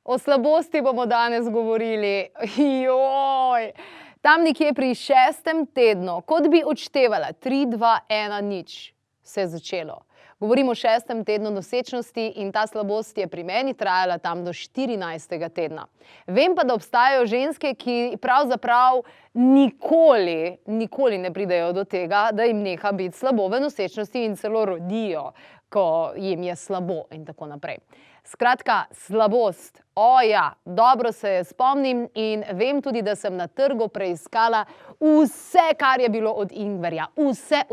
O slabosti bomo danes govorili. Joj! Tam nekje pri 6. tednu, kot bi odštevala 3, 2, 1, 0, se je začelo. Govorimo o 6. tednu nosečnosti in ta slabost je pri meni trajala tam do 14. tedna. Vem pa, da obstajajo ženske, ki pravzaprav nikoli ne pridejo do tega, da jim neha biti slabo v nosečnosti in celo rodijo, ko jim je slabo in tako naprej. Skratka, slabost. Dobro se spomnim in vem tudi, da sem na trgu preiskala vse, kar je bilo od ingverja. Vse.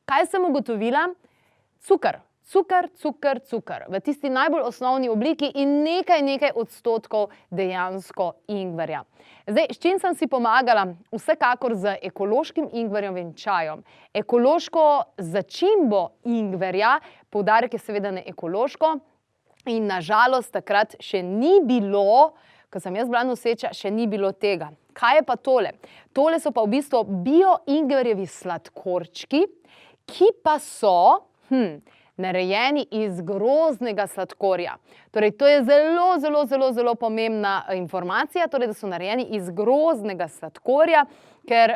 Kaj sem ugotovila? Cuker. V tisti najbolj osnovni obliki in nekaj odstotkov dejansko ingverja. Zdaj, s čim sem si pomagala? Vsekakor z ekološkim ingverjevim čajem. Ekološko začimbo ingverja, poudarek je seveda na ekološko, in nažalost takrat še ni bilo, ko sem jaz bila noseča, še ni bilo tega. Kaj je pa tole? Tole so pa v bistvu bio-ingverjevi sladkorčki, ki pa so narejeni iz grozdnega sladkorja. Torej, to je zelo pomembna informacija, torej, da so narejeni iz grozdnega sladkorja, ker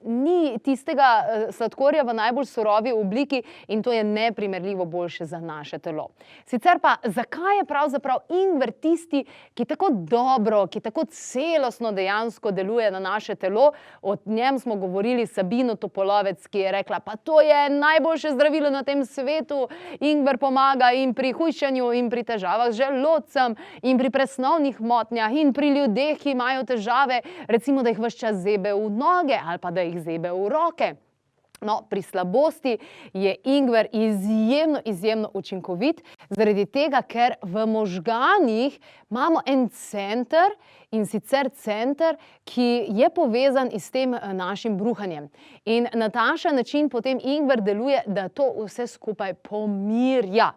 ni tistega sladkorja v najbolj surovi obliki in to je neprimerljivo boljše za naše telo. Sicer pa, zakaj je pravzaprav ingver tisti, ki tako dobro, ki tako celostno dejansko deluje na naše telo? O njem smo govorili s Sabino Topolovec, ki je rekla, pa to je najboljše zdravilo na tem svetu. Ingver pomaga in pri hujšanju, in pri težavah z želodcem, in pri presnovnih motnjah, in pri ljudeh, ki imajo težave, recimo, da jih ves čas zebe v noge ali pa da jih zebe v roke. No, pri slabosti je ingver izjemno učinkovit, zaradi tega, ker v možganih imamo en center, in sicer center, ki je povezan s tem našim bruhanjem. In na takšen način potem ingver deluje, da to vse skupaj pomirja.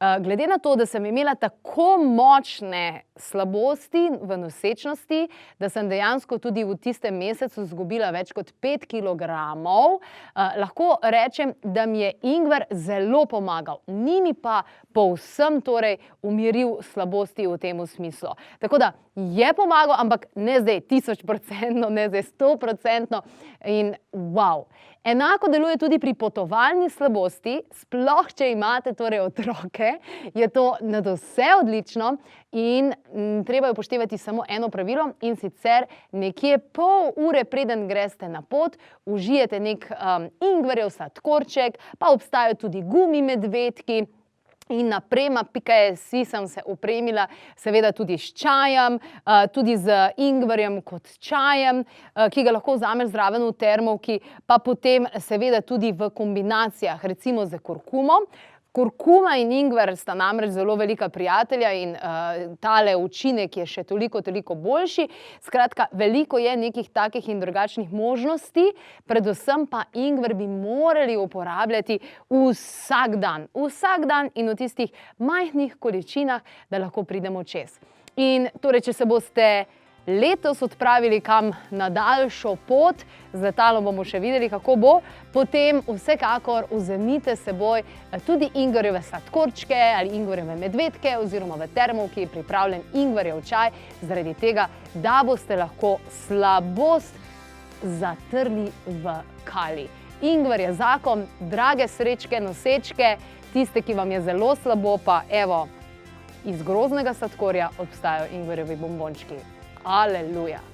Glede na to, da sem imela tako močne slabosti v nosečnosti, da sem dejansko tudi v tistem mesecu izgubila več kot 5 kilogramov, lahko rečem, da mi je ingver zelo pomagal. Ni mi pa povsem umiril slabosti v tem smislu. Tako da je pomagal, ampak ne zdaj 1000%, ne zdaj 100% in wow. Enako deluje tudi pri potovalni slabosti, sploh če imate otroke, je to nadvse odlično in treba je upoštevati samo eno pravilo, in sicer nekje pol ure preden greste na pot, užijete nek ingverjev sladkorček, pa obstajajo tudi gumimedvedki. In na prema.si sem se opremila seveda tudi s čajem, tudi z ingverjem kot čajem, ki ga lahko vzameš zraven v termovki, pa potem seveda tudi v kombinacijah, recimo z kurkumo. Kurkuma in ingver sta namreč zelo velika prijatelja in tale učinek je še toliko boljši. Skratka, veliko je nekih takih in drugačnih možnosti, predvsem pa ingver bi morali uporabljati vsak dan in v tistih majhnih količinah, da lahko pridemo čez. In torej, če se boste letos odpravili kam na daljšo pot, z letalom bomo še videli, kako bo, potem vsekakor vzemite s seboj tudi ingverjeve sladkorčke ali ingverjeve medvedke oziroma v termovki pripravljen ingverjev čaj, zaradi tega, da boste lahko slabost zatrli v kali. Ingver je zakon, drage srečke, nosečke, tiste, ki vam je zelo slabo, pa evo, iz grozdnega sladkorja obstajajo ingverjevi bombončki. Aleluja!